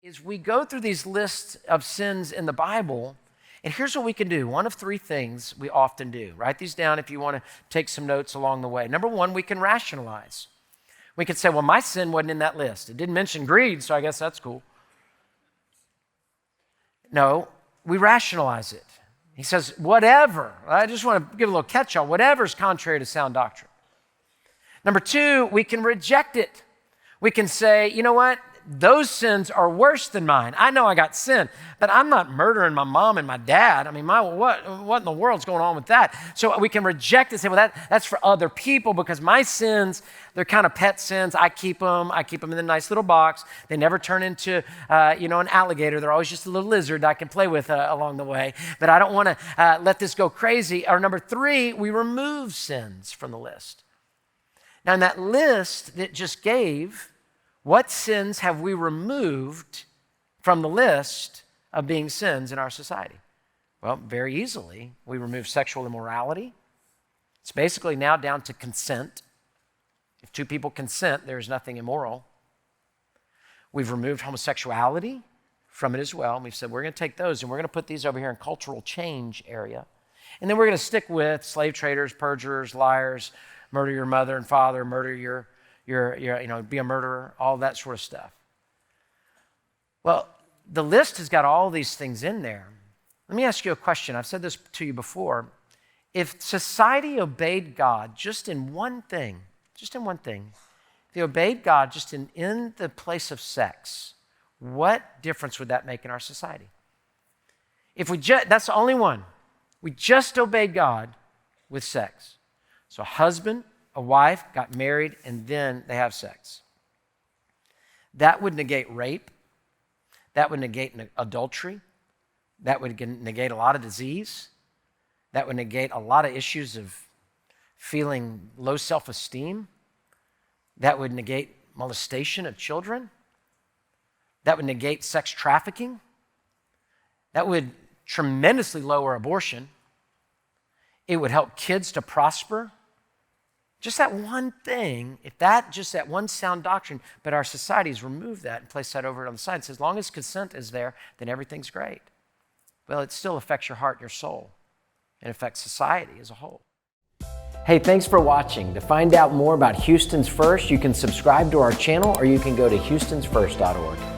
is we go through these lists of sins in the Bible, and here's what we can do. One of three things we often do. Write these down if you want to take some notes along the way. Number one, we can rationalize. We could say, well, my sin wasn't in that list. It didn't mention greed, so I guess that's cool. No, we rationalize it. He says, whatever. I just want to give a little catch-all. Whatever is contrary to sound doctrine. Number two, we can reject it. We can say, you know what? Those sins are worse than mine. I know I got sin, but I'm not murdering my mom and my dad. I mean, what in the world's going on with that? So we can reject it and say, well, that's for other people because my sins, they're kind of pet sins. I keep them in a nice little box. They never turn into, an alligator. They're always just a little lizard I can play with along the way. But I don't want to let this go crazy. Or number three, we remove sins from the list. Now, in that list that just gave, what sins have we removed from the list of being sins in our society? Well, very easily, we remove sexual immorality. It's basically now down to consent. If two people consent, there's nothing immoral. We've removed homosexuality from it as well. And we've said we're going to take those and we're going to put these over here in cultural change area. And then we're going to stick with slave traders, perjurers, liars, murder your mother and father, murder your be a murderer, all that sort of stuff. Well, the list has got all these things in there. Let me ask you a question. I've said this to you before. If society obeyed God just in one thing, if they obeyed God just in the place of sex, what difference would that make in our society? If that's the only one. We just obeyed God with sex. So a husband, a wife got married, and then they have sex. That would negate rape. That would negate adultery. That would negate a lot of disease. That would negate a lot of issues of feeling low self-esteem. That would negate molestation of children. That would negate sex trafficking. That would tremendously lower abortion. It would help kids to prosper. Just that one thing, just that one sound doctrine, but our society's removed that and placed that over on the side. It says, as long as consent is there, then everything's great. Well, it still affects your heart and your soul. It affects society as a whole. Hey, thanks for watching. To find out more about Houston's First, you can subscribe to our channel or you can go to houstonsfirst.org.